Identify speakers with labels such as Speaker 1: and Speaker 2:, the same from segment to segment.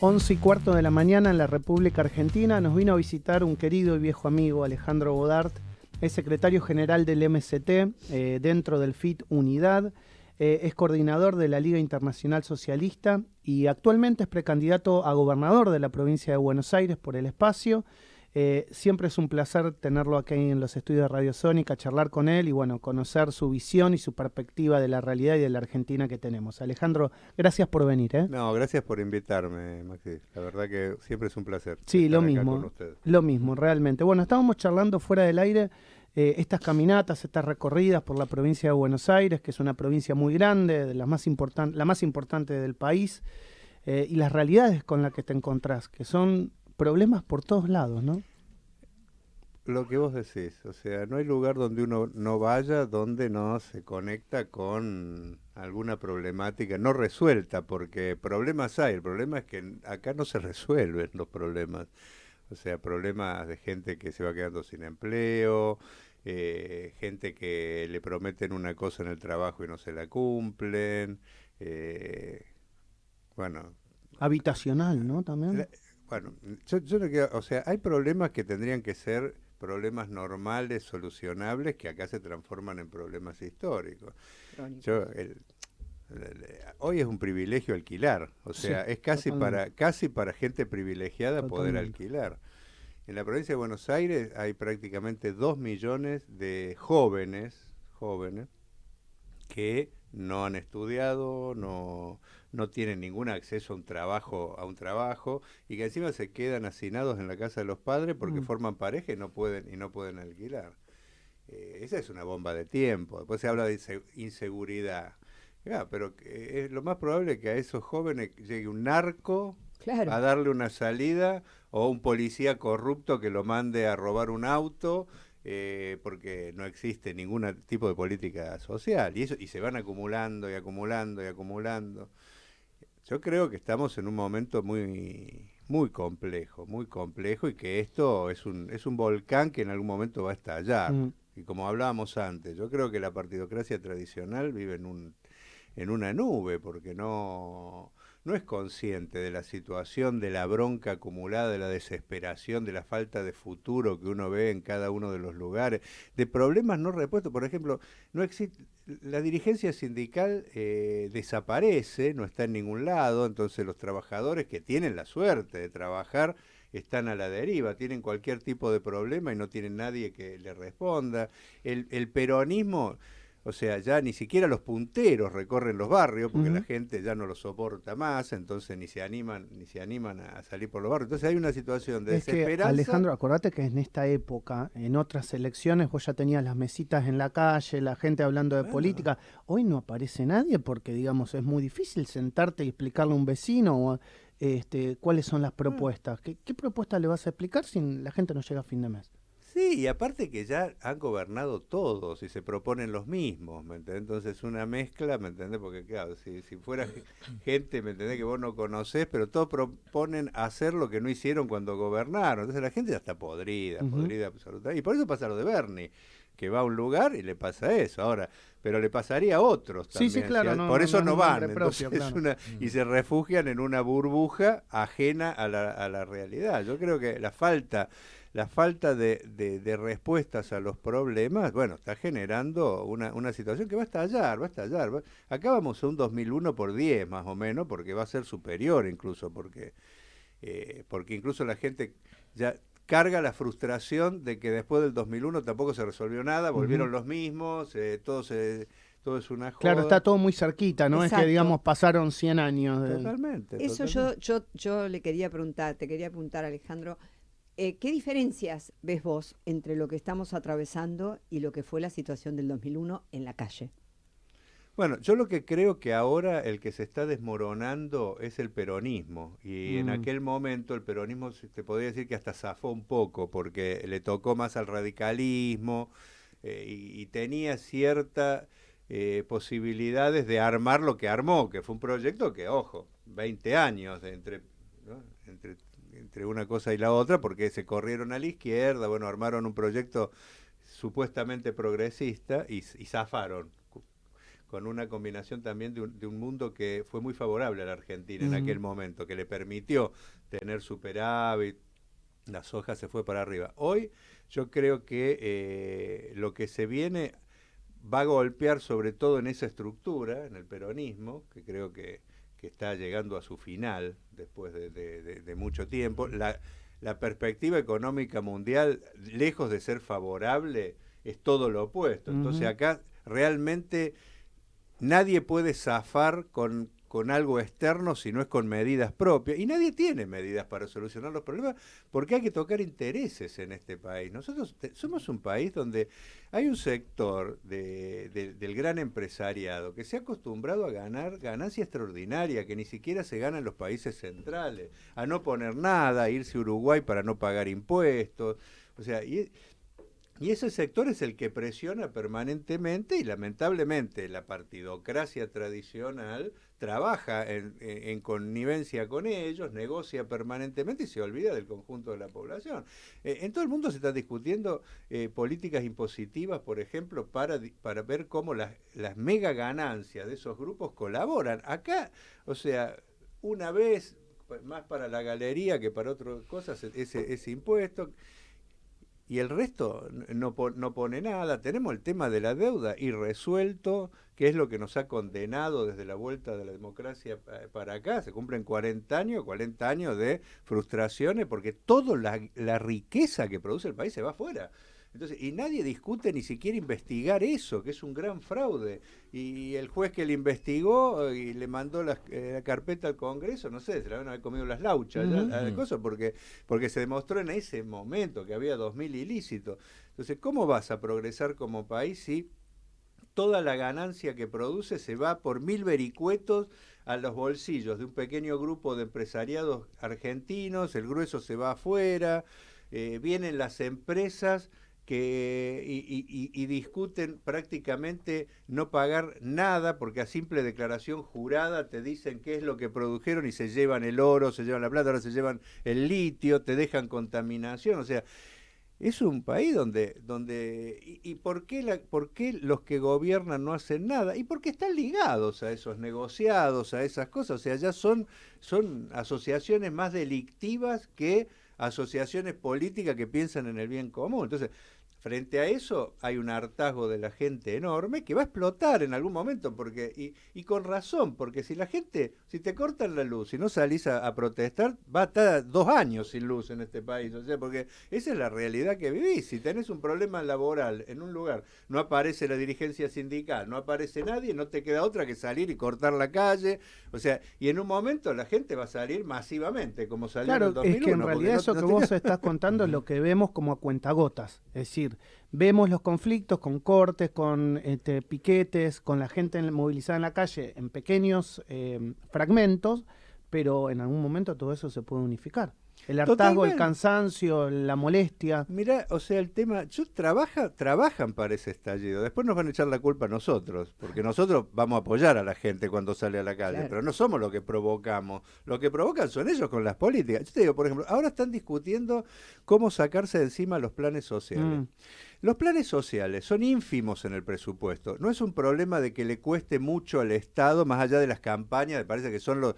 Speaker 1: 11:15 de la mañana en la República Argentina. Nos vino a visitar un querido y viejo amigo, Alejandro Bodart, es secretario general del MST, dentro del FIT Unidad, es coordinador de la Liga Internacional Socialista y actualmente es precandidato a gobernador de la provincia de Buenos Aires por el espacio. Siempre es un placer tenerlo aquí en los estudios de Radio Sónica, charlar con él y bueno, conocer su visión y su perspectiva de la realidad y de la Argentina que tenemos. Alejandro, gracias por venir, ¿eh?
Speaker 2: No, gracias por invitarme, Maxi. La verdad que siempre es un placer
Speaker 1: Sí,
Speaker 2: estar acá con ustedes.
Speaker 1: lo mismo, realmente. Bueno, estábamos charlando fuera del aire, estas caminatas, estas recorridas por la provincia de Buenos Aires, que es una provincia muy grande, de la más importante del país, y las realidades con las que te encontrás, que son problemas por todos lados, ¿no?
Speaker 2: Lo que vos decís, o sea, no hay lugar donde uno no vaya donde no se conecta con alguna problemática no resuelta, porque problemas hay, el problema es que acá no se resuelven los problemas, o sea, problemas de gente que se va quedando sin empleo, gente que le prometen una cosa en el trabajo y no se la cumplen, bueno.
Speaker 1: Habitacional, ¿no? También.
Speaker 2: Bueno, yo no quiero, o sea, hay problemas que tendrían que ser problemas normales, solucionables, que acá se transforman en problemas históricos. Yo, hoy es un privilegio alquilar, o sea,
Speaker 1: Sí,
Speaker 2: es casi para gente privilegiada poder
Speaker 1: totalmente.
Speaker 2: alquilar. En la provincia de Buenos Aires hay prácticamente 2 millones de jóvenes que no han estudiado, no tienen ningún acceso a un trabajo, y que encima se quedan hacinados en la casa de los padres porque forman pareja y no pueden alquilar. Esa es una bomba de tiempo. Después se habla de inseguridad. Ya, pero es lo más probable que a esos jóvenes llegue un narco
Speaker 3: Claro.
Speaker 2: a darle una salida o un policía corrupto que lo mande a robar un auto, porque no existe ningún tipo de política social y se van acumulando y acumulando y acumulando. Yo creo que estamos en un momento muy complejo y que esto es un volcán que en algún momento va a estallar.
Speaker 1: Mm.
Speaker 2: Y como hablábamos antes, yo creo que la partidocracia tradicional vive en una nube, porque no es consciente de la situación, de la bronca acumulada, de la desesperación, de la falta de futuro que uno ve en cada uno de los lugares, de problemas no repuestos. Por ejemplo, no existe, la dirigencia sindical desaparece, no está en ningún lado, entonces los trabajadores que tienen la suerte de trabajar están a la deriva, tienen cualquier tipo de problema y no tienen nadie que le responda. El peronismo, o sea, ya ni siquiera los punteros recorren los barrios porque la gente ya no lo soporta más, entonces ni se animan a salir por los barrios. Entonces hay una situación de
Speaker 1: Es que,
Speaker 2: desesperanza.
Speaker 1: Alejandro, acordate que en esta época, en otras elecciones, vos ya tenías las mesitas en la calle, la gente hablando de
Speaker 2: Bueno,
Speaker 1: política. Hoy no aparece nadie porque, digamos, es muy difícil sentarte y explicarle a un vecino cuáles son las propuestas. ¿Qué propuestas le vas a explicar si la gente no llega a fin de mes?
Speaker 2: sí, y aparte que ya han gobernado todos y se proponen los mismos, ¿me entendés? Entonces una mezcla, ¿me entendés? Porque claro, si fuera gente, ¿me entendés? Que vos no conocés, pero todos proponen hacer lo que no hicieron cuando gobernaron. Entonces la gente ya está podrida absolutamente. Y por eso pasa lo de Bernie, que va a un lugar y le pasa eso. Ahora, pero le pasaría a otros
Speaker 1: Sí, sí,
Speaker 2: también.
Speaker 1: claro,
Speaker 2: Por eso
Speaker 1: no es
Speaker 2: no
Speaker 1: un
Speaker 2: van.
Speaker 1: nombre propio,
Speaker 2: Entonces
Speaker 1: claro.
Speaker 2: y se refugian en una burbuja ajena a la realidad. Yo creo que la falta de respuestas a los problemas, bueno, está generando una situación que va a estallar, va a estallar. Acá vamos a un 2001 por 10 más o menos, porque va a ser superior incluso, porque incluso la gente ya carga la frustración de que después del 2001 tampoco se resolvió nada, volvieron los mismos, todo es una
Speaker 1: Claro, está
Speaker 2: joda.
Speaker 1: todo muy cerquita, ¿no? Es que,
Speaker 3: Exacto.
Speaker 1: digamos, pasaron 100 años.
Speaker 2: Totalmente,
Speaker 3: Eso
Speaker 2: totalmente.
Speaker 3: yo te quería preguntar, Alejandro, ¿qué diferencias ves vos entre lo que estamos atravesando y lo que fue la situación del 2001 en la calle?
Speaker 2: Bueno, yo lo que creo que ahora el que se está desmoronando es el peronismo. Y en aquel momento el peronismo te podría decir que hasta zafó un poco, porque le tocó más al radicalismo, y tenía ciertas posibilidades de armar lo que armó, que fue un proyecto que, ojo, 20 años ¿no? entre una cosa y la otra, porque se corrieron a la izquierda, bueno, armaron un proyecto supuestamente progresista y zafaron con una combinación también de un mundo que fue muy favorable a la Argentina en aquel momento, que le permitió tener superávit, la soja se fue para arriba. Hoy yo creo que lo que se viene va a golpear sobre todo en esa estructura, en el peronismo, que creo que está llegando a su final después de mucho tiempo. La perspectiva económica mundial, lejos de ser favorable, es todo lo opuesto. Entonces acá realmente nadie puede zafar con algo externo si no es con medidas propias. Y nadie tiene medidas para solucionar los problemas porque hay que tocar intereses en este país. Nosotros somos un país donde hay un sector del gran empresariado que se ha acostumbrado a ganar ganancia extraordinaria que ni siquiera se gana en los países centrales, a no poner nada, a irse a Uruguay para no pagar impuestos. O sea, y ese sector es el que presiona permanentemente y lamentablemente la partidocracia tradicional trabaja en connivencia con ellos, negocia permanentemente y se olvida del conjunto de la población. En todo el mundo se están discutiendo políticas impositivas, por ejemplo, para ver cómo las mega ganancias de esos grupos colaboran. Acá, o sea, una vez, más para la galería que para otras cosas, ese impuesto. Y el resto no pone nada. Tenemos el tema de la deuda irresuelto, que es lo que nos ha condenado desde la vuelta de la democracia para acá. Se cumplen 40 años de frustraciones, porque toda la riqueza que produce el país se va afuera. Entonces, y nadie discute ni siquiera investigar eso, que es un gran fraude. Y el juez que le investigó y le mandó la carpeta al Congreso, no sé, se le van a haber comido las lauchas, porque se demostró en ese momento que había 2.000 ilícitos. Entonces, ¿cómo vas a progresar como país si toda la ganancia que produce se va por 1.000 vericuetos a los bolsillos de un pequeño grupo de empresariados argentinos, el grueso se va afuera, vienen las empresas y discuten prácticamente no pagar nada porque a simple declaración jurada te dicen qué es lo que produjeron y se llevan el oro, se llevan la plata, ahora se llevan el litio, te dejan contaminación, o sea, es un país ¿y por qué los que gobiernan no hacen nada? Y porque están ligados a esos negociados, a esas cosas, o sea, ya son asociaciones más delictivas que asociaciones políticas que piensan en el bien común. Entonces, frente a eso hay un hartazgo de la gente enorme que va a explotar en algún momento, y con razón, porque si te cortan la luz y no salís a protestar, va a estar 2 años sin luz en este país, o sea, porque esa es la realidad que vivís. Si tenés un problema laboral en un lugar, no aparece la dirigencia sindical, no aparece nadie, no te queda otra que salir y cortar la calle, o sea, y en un momento la gente va a salir masivamente, como salió en el 2001.
Speaker 1: Es que en realidad eso que vos estás contando es lo que vemos como a cuentagotas, es decir, vemos los conflictos con cortes, con piquetes, con la gente movilizada en la calle en pequeños fragmentos, pero en algún momento todo eso se puede unificar. El hartazgo, totalmente. El cansancio, la molestia.
Speaker 2: Mirá, o sea, el tema, trabajan para ese estallido. Después nos van a echar la culpa a nosotros, porque nosotros vamos a apoyar a la gente cuando sale a la calle, claro. Pero no somos lo que provocamos. Lo que provocan son ellos con las políticas. Yo te digo, por ejemplo, ahora están discutiendo cómo sacarse de encima los planes sociales. Los planes sociales son ínfimos en el presupuesto. No es un problema de que le cueste mucho al Estado, más allá de las campañas, me parece que son lo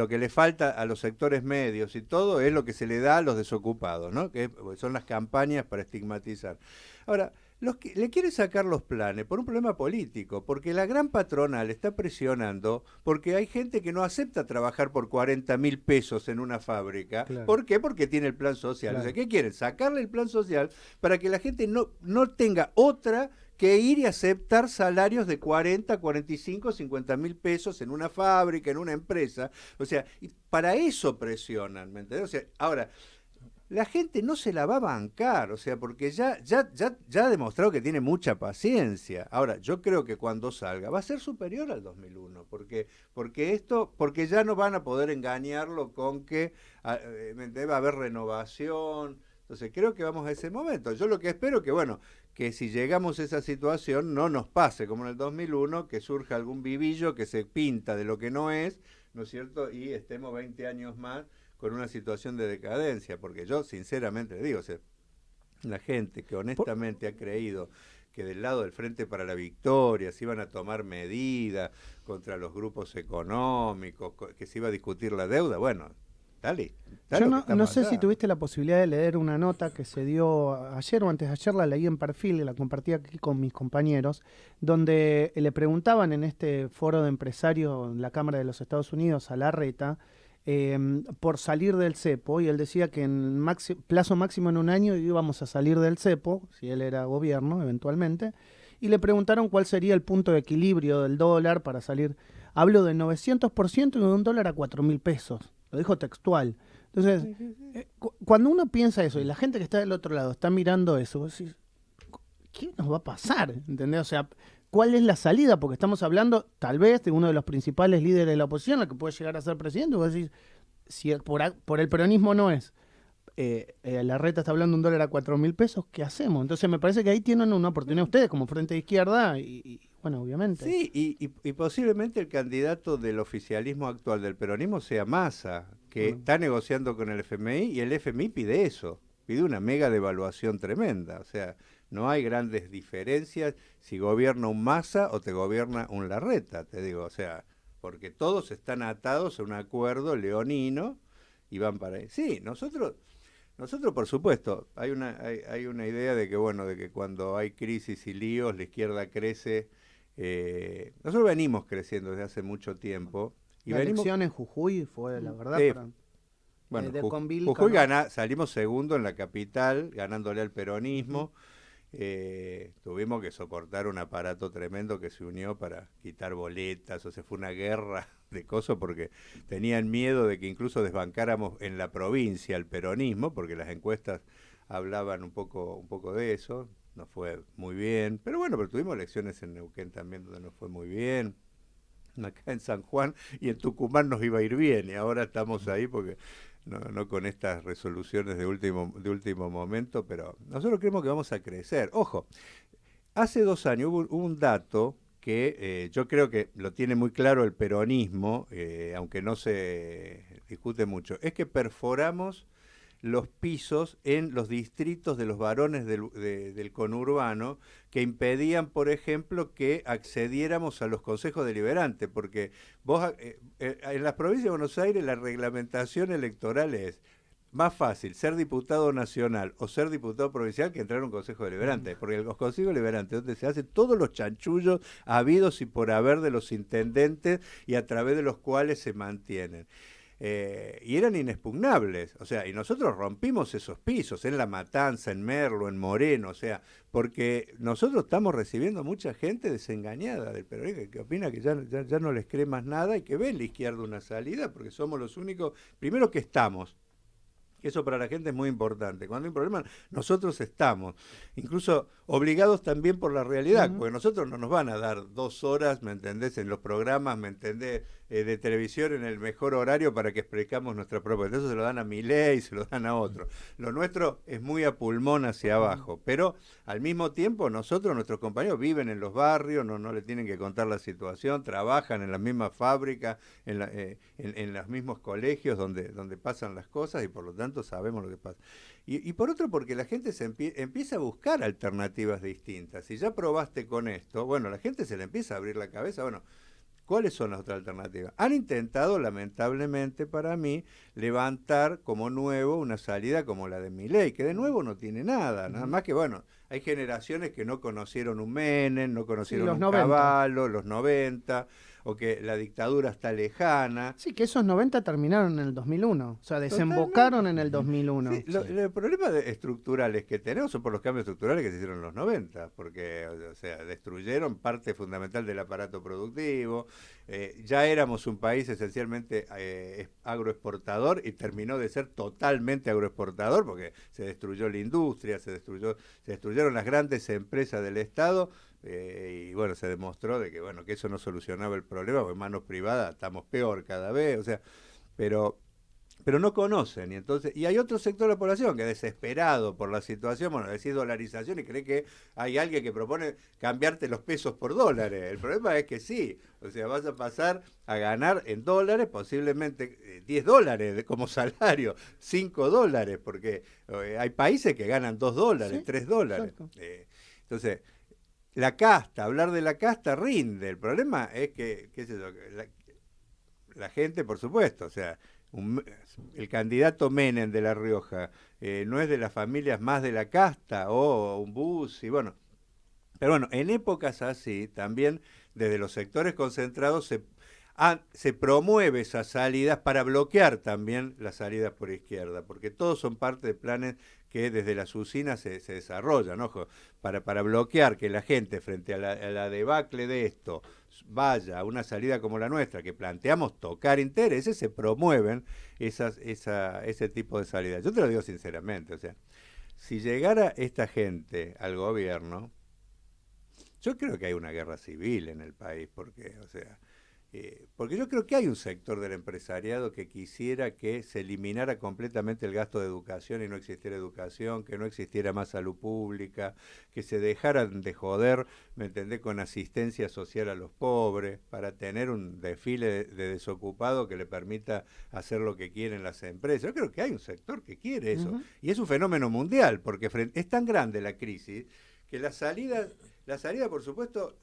Speaker 2: que le falta a los sectores medios y todo es lo que se le da a los desocupados, ¿no? Que son las campañas para estigmatizar. Ahora, los que le quieren sacar los planes por un problema político, porque la gran patronal está presionando, porque hay gente que no acepta trabajar por 40.000 pesos en una fábrica. Claro. ¿Por qué? Porque tiene el plan social. Claro. O sea, ¿qué quieren? Sacarle el plan social para que la gente no tenga otra que ir y aceptar salarios de 40, 45, 50.000 pesos en una fábrica, en una empresa. O sea, y para eso presionan, ¿me entendés? O sea, ahora, la gente no se la va a bancar, o sea, porque ya ha demostrado que tiene mucha paciencia. Ahora, yo creo que cuando salga va a ser superior al 2001, porque ya no van a poder engañarlo con que va a haber renovación. Entonces, creo que vamos a ese momento. Yo lo que espero que si llegamos a esa situación no nos pase como en el 2001, que surja algún vivillo que se pinta de lo que no es, ¿no es cierto? Y estemos 20 años más con una situación de decadencia, porque yo sinceramente digo, o sea, la gente que honestamente ha creído que del lado del Frente para la Victoria se iban a tomar medidas contra los grupos económicos, que se iba a discutir la deuda. Bueno, dale.
Speaker 1: Yo no sé si tuviste la posibilidad de leer una nota que se dio ayer o antes de ayer, la leí en Perfil y la compartí aquí con mis compañeros, donde le preguntaban en este foro de empresarios en la Cámara de los Estados Unidos a Larreta por salir del cepo, y él decía que en plazo máximo en un año íbamos a salir del cepo, si él era gobierno eventualmente, y le preguntaron cuál sería el punto de equilibrio del dólar para salir. Hablo de 900% y de un dólar a 4.000 pesos. Lo dijo textual. Entonces, cuando uno piensa eso y la gente que está del otro lado está mirando eso, vos decís, ¿qué nos va a pasar? ¿Entendés? O sea, ¿cuál es la salida? Porque estamos hablando, tal vez, de uno de los principales líderes de la oposición, el que puede llegar a ser presidente. Vos decís, si por el peronismo no es, Larreta está hablando de un dólar a 4.000 pesos, ¿qué hacemos? Entonces me parece que ahí tienen una oportunidad ustedes como Frente de Izquierda y bueno, obviamente.
Speaker 2: Sí, y posiblemente el candidato del oficialismo actual del peronismo sea Massa, que está negociando con el FMI, y el FMI pide eso, pide una mega devaluación tremenda. O sea, no hay grandes diferencias si gobierna un Massa o te gobierna un Larreta, te digo. O sea, porque todos están atados a un acuerdo leonino y van para ahí. Sí, nosotros por supuesto, hay una idea de que, bueno, de que cuando hay crisis y líos, la izquierda crece. Nosotros venimos creciendo desde hace mucho tiempo. Y
Speaker 1: la elección en Jujuy fue, la verdad,
Speaker 2: bueno,
Speaker 1: Jujuy
Speaker 2: salimos segundo en la capital, ganándole al peronismo. Tuvimos que soportar un aparato tremendo que se unió para quitar boletas, o sea, fue una guerra de cosas porque tenían miedo de que incluso desbancáramos en la provincia el peronismo, porque las encuestas hablaban un poco de eso. Nos fue muy bien, pero bueno, pero tuvimos elecciones en Neuquén también donde nos fue muy bien, acá en San Juan y en Tucumán nos iba a ir bien, y ahora estamos ahí porque no con estas resoluciones de último momento, pero nosotros creemos que vamos a crecer. Ojo, hace 2 años hubo un dato que yo creo que lo tiene muy claro el peronismo, aunque no se discute mucho, es que perforamos los pisos en los distritos de los varones del conurbano, que impedían, por ejemplo, que accediéramos a los consejos deliberantes, porque vos en las provincias de Buenos Aires la reglamentación electoral es más fácil ser diputado nacional o ser diputado provincial que entrar a un consejo deliberante, porque los consejos deliberantes donde se hacen todos los chanchullos habidos y por haber de los intendentes y a través de los cuales se mantienen. Y eran inexpugnables, o sea, y nosotros rompimos esos pisos en La Matanza, en Merlo, en Moreno, o sea, porque nosotros estamos recibiendo mucha gente desengañada del peronismo, que opina que ya no les cree más nada y que ve en la izquierda una salida, porque somos los únicos, primero que estamos. Eso para la gente es muy importante. Cuando hay un problema, nosotros estamos, incluso obligados también por la realidad, porque nosotros no nos van a dar 2 horas, ¿me entendés?, en los programas, ¿me entendés?, de televisión en el mejor horario para que explicamos nuestra propuesta. Eso se lo dan a Milei, se lo dan a otro. Lo nuestro es muy a pulmón hacia abajo, pero al mismo tiempo nuestros compañeros viven en los barrios, no le tienen que contar la situación, trabajan en las mismas fábricas, en los mismos colegios donde pasan las cosas, y por lo tanto sabemos lo que pasa. Y por otro, porque la gente empieza a buscar alternativas distintas. Si ya probaste con esto, bueno, la gente se le empieza a abrir la cabeza, bueno, ¿cuáles son las otras alternativas? Han intentado, lamentablemente para mí, levantar como nuevo una salida como la de Milei, que de nuevo no tiene nada más que, bueno, hay generaciones que no conocieron un Menem, no conocieron un Cavallo, los 90, o que la dictadura está lejana.
Speaker 1: Sí, que esos 90 terminaron en el 2001, o sea, desembocaron en el 2001.
Speaker 2: Sí, los problemas estructurales que tenemos son por los cambios estructurales que se hicieron en los 90, porque, o sea, destruyeron parte fundamental del aparato productivo. Ya éramos un país esencialmente agroexportador y terminó de ser totalmente agroexportador porque se destruyó la industria, se destruyeron las grandes empresas del Estado. Y bueno, se demostró de que bueno que eso no solucionaba el problema, porque en manos privadas estamos peor cada vez, o sea, pero no conocen, y hay otro sector de la población que desesperado por la situación, bueno, decís dolarización y cree que hay alguien que propone cambiarte los pesos por dólares. El problema es que sí, o sea, vas a pasar a ganar en dólares posiblemente $10 como salario, $5, porque hay países que ganan $2,
Speaker 1: ¿Sí?
Speaker 2: $3. Entonces, la casta, hablar de la casta rinde. El problema es que, qué sé yo, la gente, por supuesto, o sea, el candidato Menem de La Rioja no es de las familias más de la casta, o un bus, y bueno. Pero bueno, en épocas así, también desde los sectores concentrados se promueve esas salidas para bloquear también las salidas por izquierda, porque todos son parte de planes que desde las usinas se desarrollan, ojo, para bloquear que la gente frente a la debacle de esto vaya a una salida como la nuestra, que planteamos tocar intereses, se promueven ese tipo de salidas. Yo te lo digo sinceramente, o sea, si llegara esta gente al gobierno, yo creo que hay una guerra civil en el país, porque, o sea, porque yo creo que hay un sector del empresariado que quisiera que se eliminara completamente el gasto de educación y no existiera educación, que no existiera más salud pública, que se dejaran de joder, ¿me entendés?, con asistencia social a los pobres, para tener un desfile de desocupados que le permita hacer lo que quieren las empresas. Yo creo que hay un sector que quiere eso, y es un fenómeno mundial, porque es tan grande la crisis que la salida, por supuesto,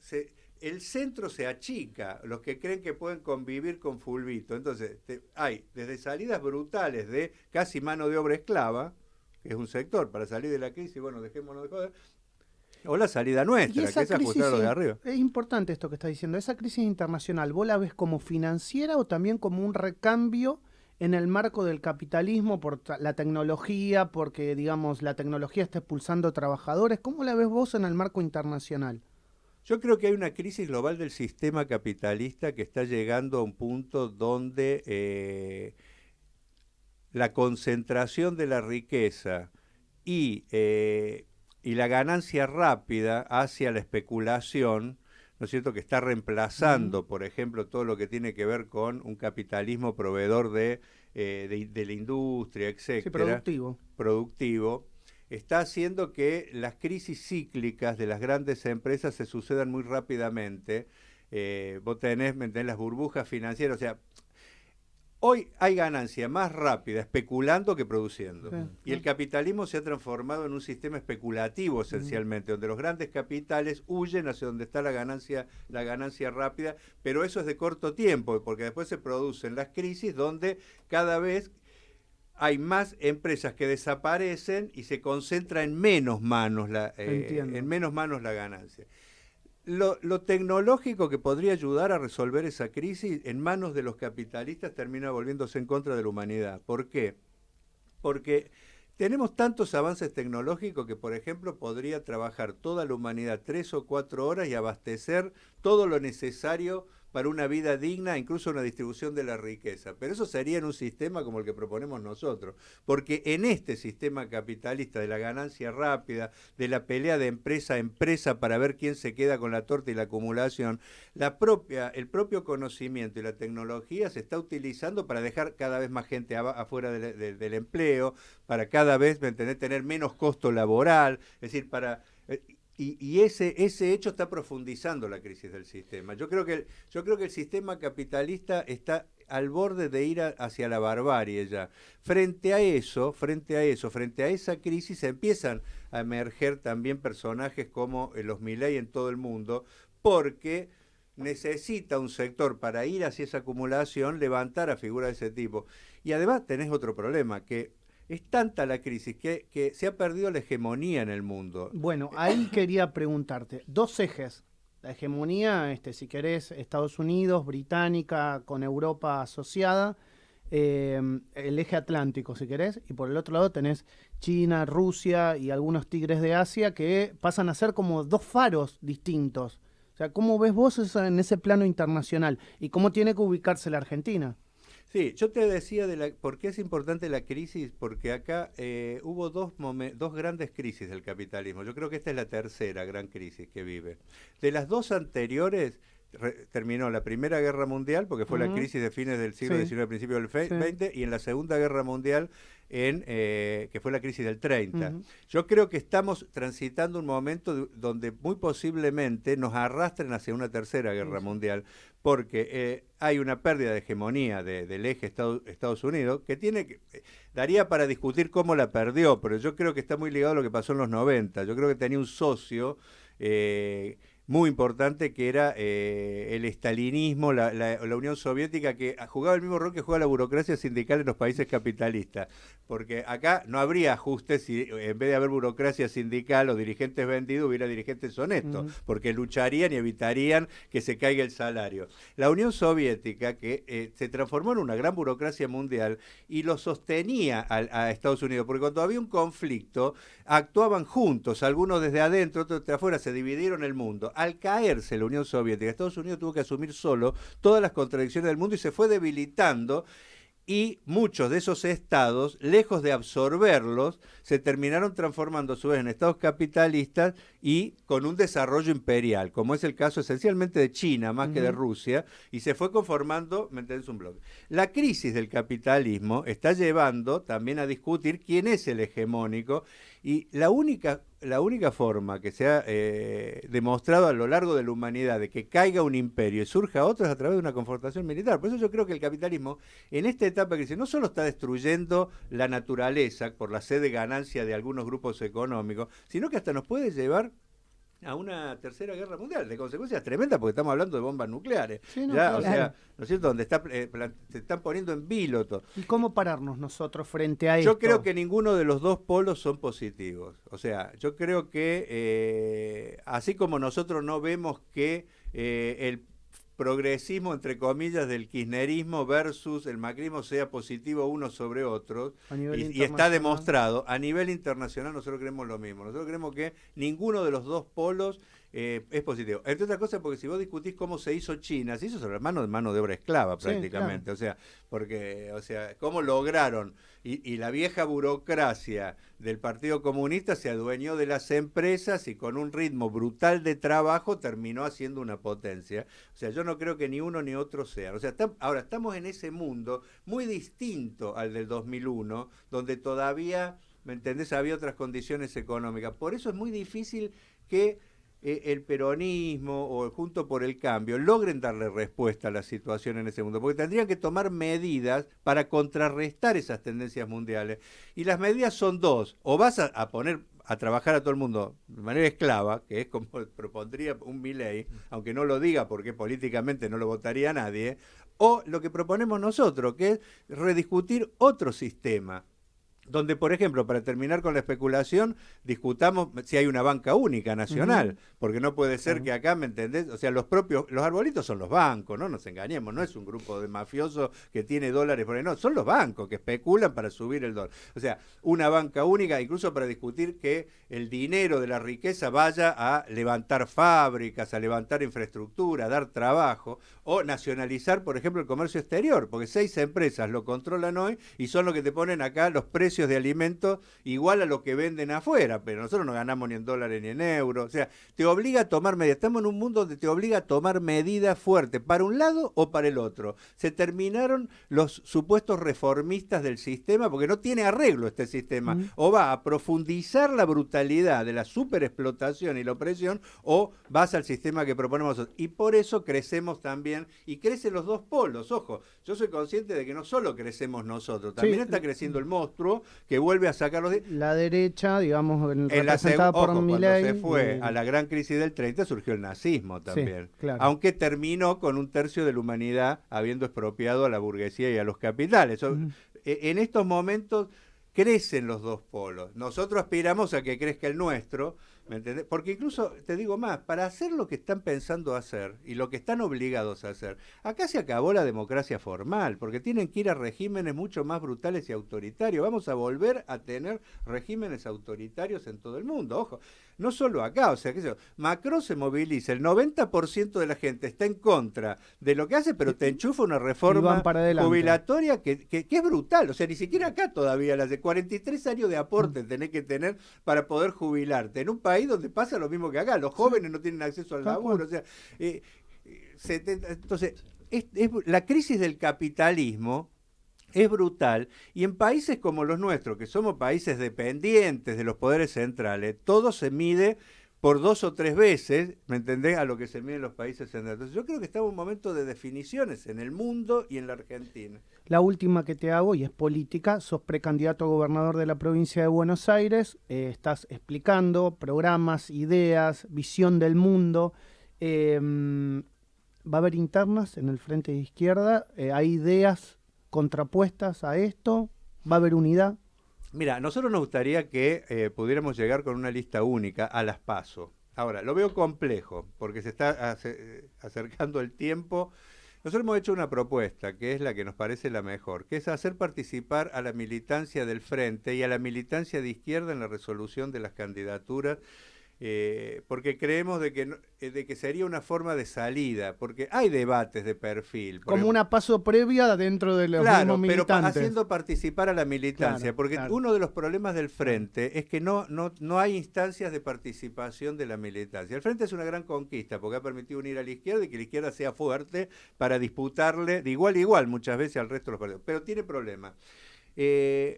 Speaker 2: el centro se achica, los que creen que pueden convivir con fulbito. Entonces, hay desde salidas brutales de casi mano de obra esclava, que es un sector para salir de la crisis, bueno, dejémonos de joder, o la salida nuestra, que es ajustar a los de arriba.
Speaker 1: Es importante esto que estás diciendo. Esa crisis internacional, ¿vos la ves como financiera o también como un recambio en el marco del capitalismo por la tecnología, porque, digamos, la tecnología está expulsando trabajadores? ¿Cómo la ves vos en el marco internacional?
Speaker 2: Yo creo que hay una crisis global del sistema capitalista que está llegando a un punto donde la concentración de la riqueza y la ganancia rápida hacia la especulación, ¿no es cierto?, que está reemplazando, por ejemplo, todo lo que tiene que ver con un capitalismo proveedor de la industria, etcétera.
Speaker 1: Sí,
Speaker 2: Productivo. Está haciendo que las crisis cíclicas de las grandes empresas se sucedan muy rápidamente. Vos tenés las burbujas financieras, o sea, hoy hay ganancia más rápida especulando que produciendo. Sí. Y el capitalismo se ha transformado en un sistema especulativo esencialmente, donde los grandes capitales huyen hacia donde está la ganancia rápida, pero eso es de corto tiempo, porque después se producen las crisis donde cada vez hay más empresas que desaparecen y se concentra en menos manos la ganancia. Lo tecnológico que podría ayudar a resolver esa crisis en manos de los capitalistas termina volviéndose en contra de la humanidad. ¿Por qué? Porque tenemos tantos avances tecnológicos que, por ejemplo, podría trabajar toda la humanidad 3 o 4 horas y abastecer todo lo necesario para una vida digna, incluso una distribución de la riqueza. Pero eso sería en un sistema como el que proponemos nosotros, porque en este sistema capitalista de la ganancia rápida, de la pelea de empresa a empresa para ver quién se queda con la torta y la acumulación, el propio conocimiento y la tecnología se está utilizando para dejar cada vez más gente afuera del empleo, para cada vez tener menos costo laboral, es decir, para... Y ese hecho está profundizando la crisis del sistema. Yo creo que el sistema capitalista está al borde de ir hacia la barbarie ya. Frente a esa crisis empiezan a emerger también personajes como los Milei en todo el mundo, porque necesita un sector para ir hacia esa acumulación, levantar a figuras de ese tipo. Y además tenés otro problema, que es tanta la crisis que se ha perdido la hegemonía en el mundo.
Speaker 1: Bueno, ahí quería preguntarte, dos ejes. La hegemonía, si querés, Estados Unidos, británica, con Europa asociada, el eje atlántico, si querés, y por el otro lado tenés China, Rusia y algunos tigres de Asia que pasan a ser como dos faros distintos. O sea, ¿cómo ves vos eso en ese plano internacional? ¿Y cómo tiene que ubicarse la Argentina?
Speaker 2: Sí, yo te decía por qué es importante la crisis, porque acá hubo dos grandes crisis del capitalismo. Yo creo que esta es la tercera gran crisis que vive. De las dos anteriores terminó la Primera Guerra Mundial, porque fue la crisis de fines del siglo XIX, principio del XX, y en la Segunda Guerra Mundial, que fue la crisis del 30. Yo creo que estamos transitando un momento donde muy posiblemente nos arrastren hacia una Tercera Guerra Mundial, porque hay una pérdida de hegemonía del eje Estados Unidos, que daría para discutir cómo la perdió, pero yo creo que está muy ligado a lo que pasó en los 90. Yo creo que tenía un socio muy importante, que era el estalinismo, la Unión Soviética, que jugaba el mismo rol que juega la burocracia sindical en los países capitalistas, porque acá no habría ajustes si en vez de haber burocracia sindical o dirigentes vendidos, hubiera dirigentes honestos, porque lucharían y evitarían que se caiga el salario. La Unión Soviética, que se transformó en una gran burocracia mundial y lo sostenía a Estados Unidos, porque cuando había un conflicto, actuaban juntos, algunos desde adentro, otros desde afuera, se dividieron el mundo. Al caerse la Unión Soviética, Estados Unidos tuvo que asumir solo todas las contradicciones del mundo y se fue debilitando, y muchos de esos estados, lejos de absorberlos, se terminaron transformando a su vez en estados capitalistas y con un desarrollo imperial, como es el caso esencialmente de China más que de Rusia, y se fue conformando, ¿me entendés? Un bloque. La crisis del capitalismo está llevando también a discutir quién es el hegemónico, y la única forma que se ha demostrado a lo largo de la humanidad de que caiga un imperio y surja otro es a través de una confrontación militar. Por eso yo creo que el capitalismo, en esta etapa que dice, no solo está destruyendo la naturaleza por la sed de ganancia de algunos grupos económicos, sino que hasta nos puede llevar a una tercera guerra mundial, de consecuencias tremendas, porque estamos hablando de bombas nucleares.
Speaker 1: Sí, no,
Speaker 2: ya,
Speaker 1: claro.
Speaker 2: O sea, ¿no es cierto? Donde se están poniendo en vilo todo.
Speaker 1: ¿Y cómo pararnos nosotros frente a esto?
Speaker 2: Yo creo que ninguno de los dos polos son positivos. O sea, yo creo que así como nosotros no vemos que el progresismo, entre comillas, del kirchnerismo versus el macrismo sea positivo uno sobre otros, y está demostrado, a nivel internacional nosotros creemos lo mismo. Nosotros creemos que ninguno de los dos polos es positivo. Entre otras cosas, porque si vos discutís cómo se hizo China, se hizo sobre mano de obra esclava prácticamente. Sí, claro. O sea, cómo lograron, y la vieja burocracia del Partido Comunista se adueñó de las empresas y con un ritmo brutal de trabajo terminó haciendo una potencia. O sea, yo no creo que ni uno ni otro sean. O sea, ahora estamos en ese mundo muy distinto al del 2001, donde todavía, ¿me entendés?, había otras condiciones económicas. Por eso es muy difícil que el peronismo o el Juntos por el Cambio logren darle respuesta a la situación en ese mundo, porque tendrían que tomar medidas para contrarrestar esas tendencias mundiales. Y las medidas son dos: o vas a poner a trabajar a todo el mundo de manera esclava, que es como propondría un Milei, aunque no lo diga porque políticamente no lo votaría nadie, o lo que proponemos nosotros, que es rediscutir otro sistema, donde, por ejemplo, para terminar con la especulación, discutamos si hay una banca única nacional, porque no puede ser que acá, ¿me entendés? O sea, los arbolitos son los bancos, no nos engañemos, no es un grupo de mafiosos que tiene dólares por ahí, no, son los bancos que especulan para subir el dólar. O sea, una banca única, incluso para discutir que el dinero de la riqueza vaya a levantar fábricas, a levantar infraestructura, a dar trabajo, o nacionalizar, por ejemplo, el comercio exterior, porque 6 empresas lo controlan hoy y son los que te ponen acá los precios de alimentos igual a lo que venden afuera, pero nosotros no ganamos ni en dólares ni en euros. O sea, te obliga a tomar medidas. Estamos en un mundo donde te obliga a tomar medidas fuertes para un lado o para el otro. Se terminaron los supuestos reformistas del sistema, porque no tiene arreglo este sistema. O va a profundizar la brutalidad de la superexplotación y la opresión, o vas al sistema que proponemos nosotros. Y por eso crecemos también, y crecen los dos polos. Ojo, yo soy consciente de que no solo crecemos nosotros, también está creciendo el monstruo que vuelve a sacar
Speaker 1: la derecha, digamos, representada por Milei.
Speaker 2: Cuando se fue a la gran crisis del 30 surgió el nazismo también,
Speaker 1: claro.
Speaker 2: Aunque terminó con un tercio de la humanidad habiendo expropiado a la burguesía y a los capitales. En estos momentos crecen los dos polos. Nosotros aspiramos a que crezca el nuestro, ¿me entendés? Porque incluso, te digo más, para hacer lo que están pensando hacer y lo que están obligados a hacer, acá se acabó la democracia formal, porque tienen que ir a regímenes mucho más brutales y autoritarios. Vamos a volver a tener regímenes autoritarios en todo el mundo, ojo. No solo acá, o sea, Macron se moviliza, el 90% de la gente está en contra de lo que hace, pero te enchufa una reforma jubilatoria que es brutal. O sea, ni siquiera acá todavía, las de 43 años de aporte tenés que tener para poder jubilarte, en un país donde pasa lo mismo que acá, los jóvenes no tienen acceso al laburo. O sea, entonces, la crisis del capitalismo es brutal, y en países como los nuestros, que somos países dependientes de los poderes centrales, todo se mide por 2 o 3 veces, ¿me entendés?, a lo que se mide en los países centrales. Entonces yo creo que estamos en un momento de definiciones en el mundo y en la Argentina.
Speaker 1: La última que te hago, y es política, sos precandidato a gobernador de la provincia de Buenos Aires, estás explicando programas, ideas, visión del mundo. ¿Va a haber internas en el Frente de Izquierda? ¿Hay ideas contrapuestas a esto? ¿Va a haber unidad?
Speaker 2: Mira, nosotros nos gustaría que pudiéramos llegar con una lista única a las PASO. Ahora, lo veo complejo, porque se está acercando el tiempo. Nosotros hemos hecho una propuesta, que es la que nos parece la mejor, que es hacer participar a la militancia del Frente y a la militancia de izquierda en la resolución de las candidaturas, porque creemos de que sería una forma de salida, porque hay debates de perfil.
Speaker 1: Como una paso previa dentro de los mismos militantes.
Speaker 2: Pero haciendo participar a la militancia,
Speaker 1: Claro,
Speaker 2: porque
Speaker 1: claro.
Speaker 2: uno de los problemas del Frente es que no hay instancias de participación de la militancia. El Frente es una gran conquista, porque ha permitido unir a la izquierda y que la izquierda sea fuerte para disputarle de igual a igual muchas veces al resto de los partidos. Pero tiene problemas.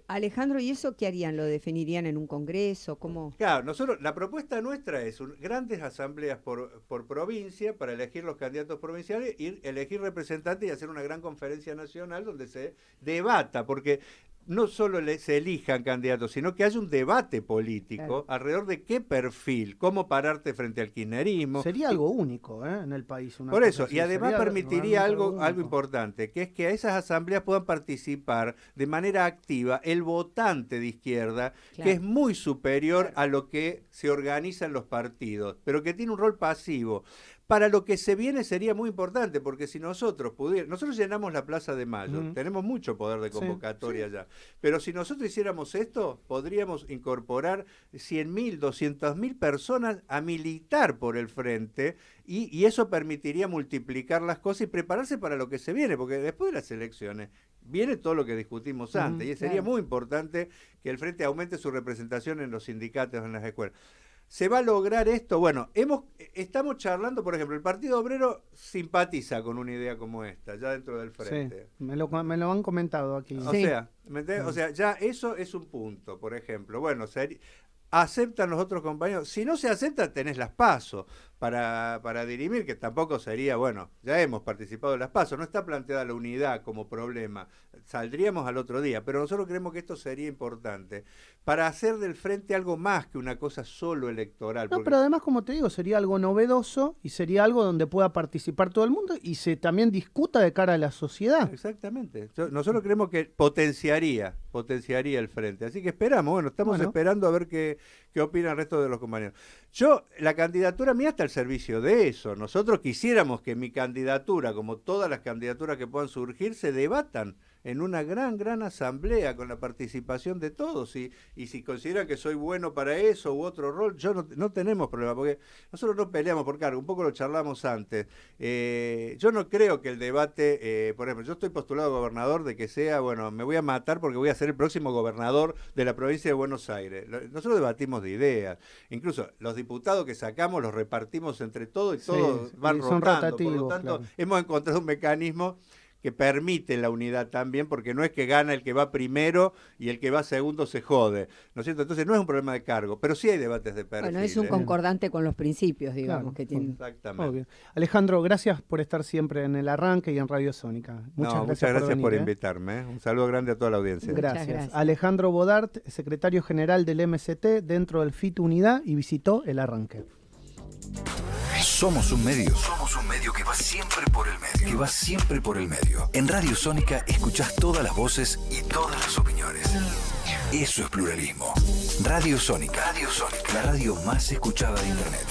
Speaker 3: Alejandro, ¿y eso qué harían? ¿Lo definirían en un congreso? ¿Cómo?
Speaker 2: Claro, la propuesta nuestra es grandes asambleas por provincia para elegir los candidatos provinciales, elegir representantes y hacer una gran conferencia nacional donde se debata, porque no solo se elijan candidatos, sino que haya un debate político alrededor de qué perfil, cómo pararte frente al kirchnerismo.
Speaker 1: Sería algo único en el país.
Speaker 2: Por eso, y además permitiría algo importante, que es que a esas asambleas puedan participar de manera activa el votante de izquierda, que es muy superior a lo que se organiza en los partidos, pero que tiene un rol pasivo. Para lo que se viene sería muy importante, porque si nosotros llenamos la Plaza de Mayo, tenemos mucho poder de convocatoria ya, pero si nosotros hiciéramos esto, podríamos incorporar 100.000, 200.000 personas a militar por el Frente, y eso permitiría multiplicar las cosas y prepararse para lo que se viene, porque después de las elecciones viene todo lo que discutimos antes, y sería muy importante que el Frente aumente su representación en los sindicatos, en las escuelas. ¿Se va a lograr esto? Bueno, estamos charlando, por ejemplo, el Partido Obrero simpatiza con una idea como esta, ya dentro del Frente.
Speaker 1: Sí, me lo han comentado aquí.
Speaker 2: O sea, ¿me entiendes? O sea, ya eso es un punto, por ejemplo. Bueno, aceptan los otros compañeros. Si no se acepta, tenés las PASO para dirimir, que tampoco sería, bueno, ya hemos participado en las PASO, no está planteada la unidad como problema, saldríamos al otro día, pero nosotros creemos que esto sería importante para hacer del Frente algo más que una cosa solo electoral.
Speaker 1: No, pero además, como te digo, sería algo novedoso y sería algo donde pueda participar todo el mundo y se también discuta de cara a la sociedad.
Speaker 2: Exactamente. Nosotros creemos que potenciaría el Frente. Así que estamos esperando a ver qué opina el resto de los compañeros. La candidatura mía está al servicio de eso. Nosotros quisiéramos que mi candidatura, como todas las candidaturas que puedan surgir, se debatan en una gran asamblea con la participación de todos, y si consideran que soy bueno para eso u otro rol, no tenemos problema, porque nosotros no peleamos por cargo, un poco lo charlamos antes. Yo no creo que el debate, por ejemplo, yo estoy postulado a gobernador de que sea, bueno, me voy a matar porque voy a ser el próximo gobernador de la provincia de Buenos Aires. Nosotros debatimos de ideas, incluso los diputados que sacamos los repartimos entre todos y todos van rotando, por lo tanto hemos encontrado un mecanismo que permite la unidad también, porque no es que gana el que va primero y el que va segundo se jode, ¿no es cierto? Entonces no es un problema de cargo, pero sí hay debates de perfil.
Speaker 3: Bueno, es un concordante con los principios, digamos, que tiene.
Speaker 2: Exactamente.
Speaker 1: Obvio. Alejandro, gracias por estar siempre en el arranque y en Radio Sónica. Muchas gracias por invitarme.
Speaker 2: Un saludo grande a toda la audiencia.
Speaker 1: Gracias. Alejandro Bodart, secretario general del MST dentro del FIT Unidad, y visitó el arranque.
Speaker 4: Somos un medio que va siempre por el medio. Que va siempre por el medio. En Radio Sónica escuchás todas las voces y todas las opiniones. Eso es pluralismo. Radio Sónica. La radio más escuchada de Internet.